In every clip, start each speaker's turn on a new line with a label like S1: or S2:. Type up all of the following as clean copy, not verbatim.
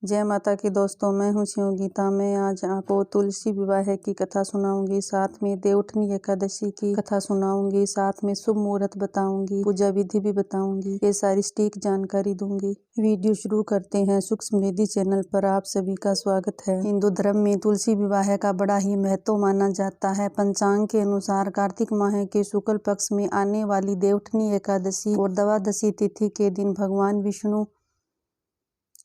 S1: जय माता की दोस्तों, मैं हूँ शिव गीता। मैं आज आपको तुलसी विवाह की कथा सुनाऊंगी, साथ में देवउठनी एकादशी की कथा सुनाऊंगी, साथ में शुभ मुहूर्त बताऊंगी, पूजा विधि भी बताऊंगी, ये सारी सटीक जानकारी दूंगी। वीडियो शुरू करते हैं। सुख समृद्धि चैनल पर आप सभी का स्वागत है। हिंदू धर्म में तुलसी विवाह का बड़ा ही महत्व माना जाता है। पंचांग के अनुसार कार्तिक माह के शुक्ल पक्ष में आने वाली देवउठनी एकादशी और द्वादशी तिथि के दिन भगवान विष्णु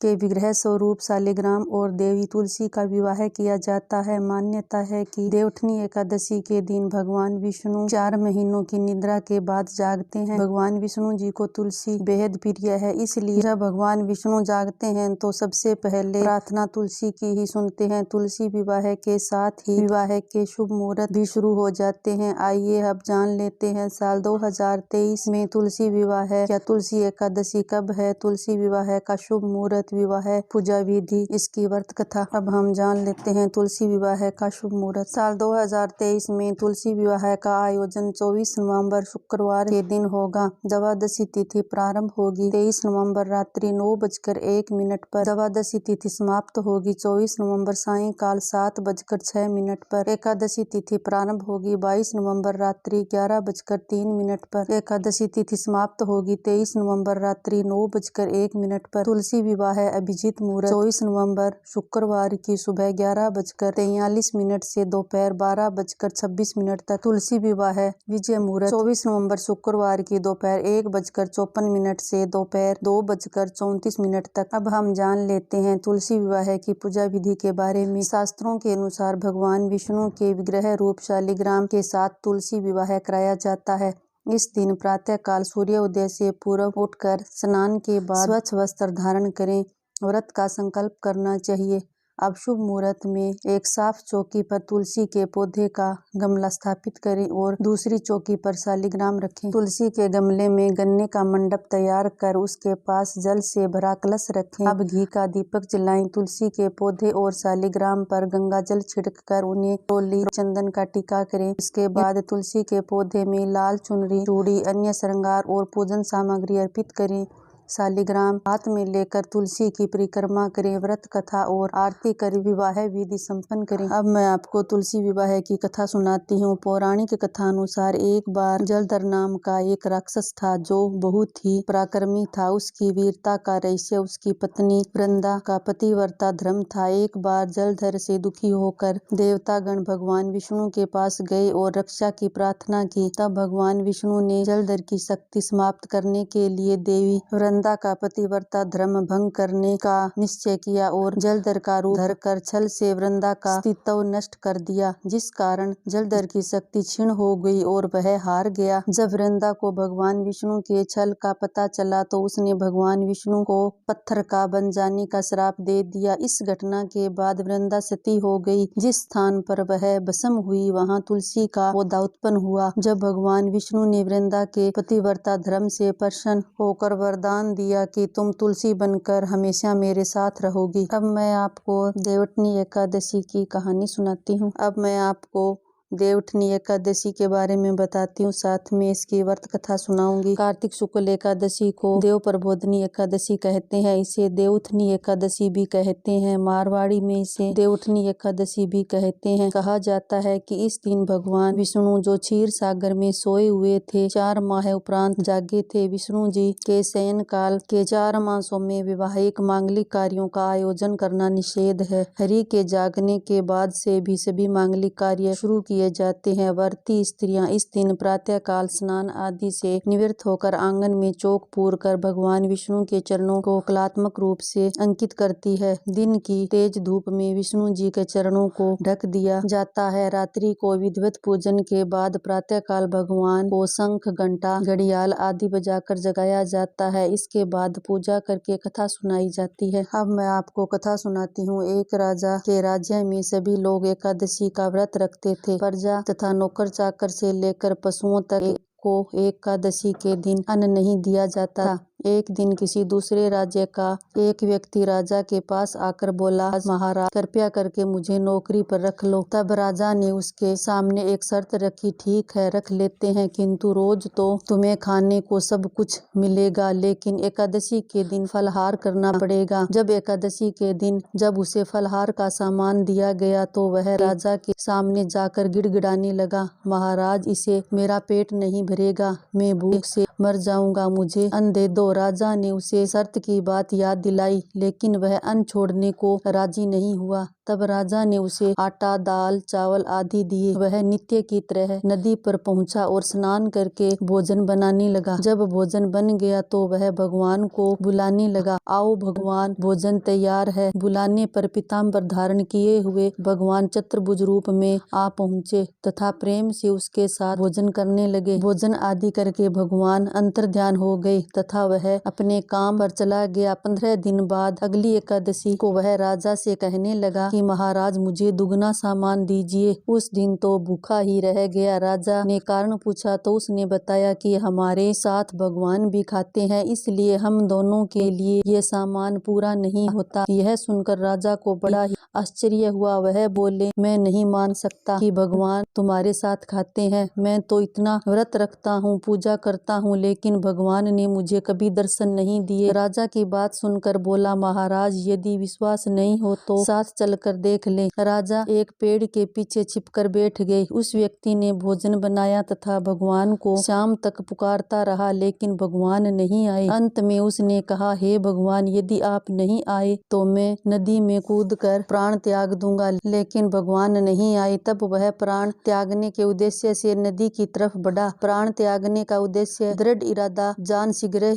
S1: के विग्रह स्वरूप शालिग्राम और देवी तुलसी का विवाह किया जाता है। मान्यता है कि देवउठनी एकादशी के दिन भगवान विष्णु 4 महीनों की निद्रा के बाद जागते हैं। भगवान विष्णु जी को तुलसी बेहद प्रिय है, इसलिए जब भगवान विष्णु जागते हैं तो सबसे पहले प्रार्थना तुलसी की ही सुनते हैं। तुलसी विवाह के साथ ही विवाह के शुभ मुहूर्त भी शुरू हो जाते हैं। आइए अब जान लेते हैं साल 2023 में तुलसी विवाह या तुलसी एकादशी कब है, तुलसी विवाह का शुभ मुहूर्त, विवाह पूजा विधि, इसकी व्रत कथा। अब हम जान लेते हैं तुलसी विवाह का शुभ मुहूर्त। साल 2023 में तुलसी विवाह का आयोजन 24 नवंबर शुक्रवार के दिन होगा। द्वादशी तिथि प्रारंभ होगी 23 नवंबर रात्रि 9:01 पर। द्वादशी तिथि समाप्त होगी 24 नवंबर सायंकाल 7:06 पर। एकादशी तिथि प्रारंभ होगी 22 नवंबर रात्रि 11:03 पर। एकादशी तिथि समाप्त होगी 23 नवंबर रात्रि 9:01 पर। तुलसी विवाह अभिजीत मुहूर्त 24 नवंबर शुक्रवार की सुबह 11:43 से दोपहर 12:26 तक। तुलसी विवाह विजय मुहूर्त 24 नवंबर शुक्रवार की दोपहर 1:54 से दोपहर 2:34 तक। अब हम जान लेते हैं तुलसी विवाह की पूजा विधि के बारे में। शास्त्रों के अनुसार भगवान विष्णु के विग्रह रूप शालिग्राम के साथ तुलसी विवाह कराया जाता है। इस दिन प्रातः काल सूर्योदय से पूर्व उठकर स्नान के बाद स्वच्छ वस्त्र धारण करें। व्रत का संकल्प करना चाहिए। अब शुभ मुहूर्त में एक साफ चौकी पर तुलसी के पौधे का गमला स्थापित करें और दूसरी चौकी पर शालिग्राम रखें। तुलसी के गमले में गन्ने का मंडप तैयार कर उसके पास जल से भरा कलश रखें। अब घी का दीपक जलाएं। तुलसी के पौधे और शालिग्राम पर गंगा जल छिड़ककर उन्हें रोली चंदन का टीका करें। इसके बाद तुलसी के पौधे में लाल चुनरी, चूड़ी, अन्य श्रृंगार और पूजन सामग्री अर्पित करें। शालिग्राम हाथ में लेकर तुलसी की परिक्रमा करें। व्रत कथा और आरती कर विवाह विधि संपन्न करें। अब मैं आपको तुलसी विवाह की कथा सुनाती हूँ। पौराणिक कथा अनुसार एक बार जलधर नाम का एक राक्षस था जो बहुत ही पराक्रमी था। उसकी वीरता का रहस्य उसकी पत्नी वृंदा का पतिव्रता धर्म था। एक बार जलधर से दुखी होकर देवतागण भगवान विष्णु के पास गए और रक्षा की प्रार्थना की। तब भगवान विष्णु ने जलधर की शक्ति समाप्त करने के लिए देवी वृंदा का पतिव्रता धर्म भंग करने का निश्चय किया और जलधर का रूप धरकर छल से वृंदा का अस्तित्व नष्ट कर दिया, जिस कारण जलधर की शक्ति क्षीण हो गई और वह हार गया। जब वृंदा को भगवान विष्णु के छल का पता चला तो उसने भगवान विष्णु को पत्थर का बन जाने का श्राप दे दिया। इस घटना के बाद वृंदा सती हो गई। जिस स्थान पर वह भस्म हुई वहां तुलसी का पौधा उत्पन्न हुआ। जब भगवान विष्णु ने वृंदा के पतिव्रता धर्म से प्रसन्न होकर वरदान दिया कि तुम तुलसी बनकर हमेशा मेरे साथ रहोगी। अब मैं आपको देवउठनी एकादशी की कहानी सुनाती हूँ। अब मैं आपको देवउठनी एकादशी के बारे में बताती हूँ, साथ में इसकी व्रत कथा सुनाऊंगी। कार्तिक शुक्ल एकादशी को देव प्रबोधनी एकादशी कहते हैं। इसे देवउठनी एकादशी भी कहते हैं। मारवाड़ी में इसे देवउठनी एकादशी भी कहते हैं। कहा जाता है कि इस दिन भगवान विष्णु जो क्षीर सागर में सोए हुए थे 4 माह उपरांत जागे थे। विष्णु जी के शयन काल के 4 मासों में विवाहिक मांगलिक कार्यों का आयोजन करना निषेध है। हरि के जागने के बाद से भी सभी मांगलिक कार्य शुरू किए जाते हैं। व्रती स्त्रियां इस दिन प्रातः काल स्नान आदि से निवृत्त होकर आंगन में चौक पूर कर भगवान विष्णु के चरणों को कलात्मक रूप से अंकित करती है। दिन की तेज धूप में विष्णु जी के चरणों को ढक दिया जाता है। रात्रि को विधिवत पूजन के बाद प्रातः काल भगवान को शंख, घंटा, घड़ियाल आदि बजाकर जगाया जाता है। इसके बाद पूजा करके कथा सुनाई जाती है। अब मैं आपको कथा सुनाती हूँ। एक राजा के राज्य में सभी लोग एकादशी का व्रत रखते थे। प्रजा तथा नौकर चाकर से लेकर पशुओं तक को एकादशी के दिन अन्न नहीं दिया जाता। एक दिन किसी दूसरे राज्य का एक व्यक्ति राजा के पास आकर बोला, महाराज कृपया करके मुझे नौकरी पर रख लो। तब राजा ने उसके सामने एक शर्त रखी, ठीक है रख लेते हैं, किंतु रोज तो तुम्हें खाने को सब कुछ मिलेगा, लेकिन एकादशी के दिन फलाहार करना पड़ेगा। जब एकादशी के दिन जब उसे फलाहार का सामान दिया गया तो वह राजा के सामने जाकर गिड़गिड़ाने लगा, महाराज इसे मेरा पेट नहीं भरेगा, मैं भूख से मर जाऊंगा, मुझे अन्न दे दो। राजा ने उसे शर्त की बात याद दिलाई, लेकिन वह अन्न छोड़ने को राजी नहीं हुआ। तब राजा ने उसे आटा, दाल, चावल आदि दिए। वह नित्य की तरह नदी पर पहुंचा और स्नान करके भोजन बनाने लगा। जब भोजन बन गया तो वह भगवान को बुलाने लगा, आओ भगवान भोजन तैयार है। बुलाने पर पीताम्बर धारण किए हुए भगवान चतुर्भुज रूप में आ पहुँचे तथा प्रेम से उसके साथ भोजन करने लगे। भोजन आदि करके भगवान अंतर्ध्यान हो गए तथा वह अपने काम पर चला गया। 15 दिन बाद अगली एकादशी को वह राजा से कहने लगा कि महाराज मुझे दुगना सामान दीजिए। उस दिन तो भूखा ही रह गया। राजा ने कारण पूछा तो उसने बताया कि हमारे साथ भगवान भी खाते हैं, इसलिए हम दोनों के लिए ये सामान पूरा नहीं होता। यह सुनकर राजा को बड़ा ही आश्चर्य हुआ। वह बोले, मैं नहीं मान सकता कि भगवान तुम्हारे साथ खाते हैं। मैं तो इतना व्रत रखता हूँ, पूजा करता हूँ, लेकिन भगवान ने मुझे कभी दर्शन नहीं दिए। राजा की बात सुनकर बोला, महाराज यदि विश्वास नहीं हो तो साथ चलकर देख ले। राजा एक पेड़ के पीछे छिपकर बैठ गए। उस व्यक्ति ने भोजन बनाया तथा भगवान को शाम तक पुकारता रहा, लेकिन भगवान नहीं आए। अंत में उसने कहा, हे भगवान यदि आप नहीं आए तो मैं नदी में कूदकर प्राण त्याग दूंगा, लेकिन भगवान नहीं आए। तब वह प्राण त्यागने के उद्देश्य से नदी की तरफ बढ़ा। प्राण त्यागने का उद्देश्य दृढ़ इरादा जान शीघ्र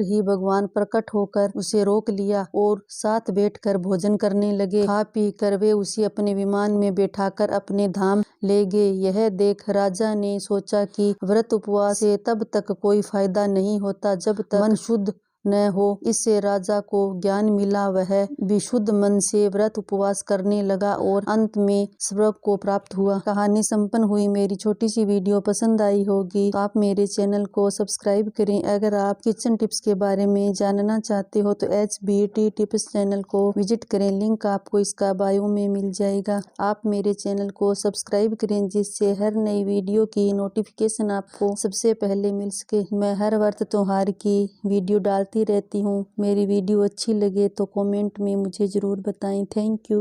S1: ही भगवान प्रकट होकर उसे रोक लिया और साथ बैठकर भोजन करने लगे। खा पी कर वे उसे अपने विमान में बैठाकर अपने धाम ले गए। यह देख राजा ने सोचा कि व्रत उपवास से तब तक कोई फायदा नहीं होता जब तक मन शुद्ध न हो। इससे राजा को ज्ञान मिला। वह विशुद्ध मन से व्रत उपवास करने लगा और अंत में स्वर्ग को प्राप्त हुआ। कहानी संपन्न हुई। मेरी छोटी सी वीडियो पसंद आई होगी तो आप मेरे चैनल को सब्सक्राइब करें। अगर आप किचन टिप्स के बारे में जानना चाहते हो तो HBT टिप्स चैनल को विजिट करें। लिंक आपको इसका बायो में मिल जाएगा। आप मेरे चैनल को सब्सक्राइब करें जिससे हर नई वीडियो की नोटिफिकेशन आपको सबसे पहले मिल सके। मैं हर व्रत त्योहार की वीडियो डालती रहती हूँ। मेरी वीडियो अच्छी लगे तो कमेंट में मुझे जरूर बताएं। Thank you.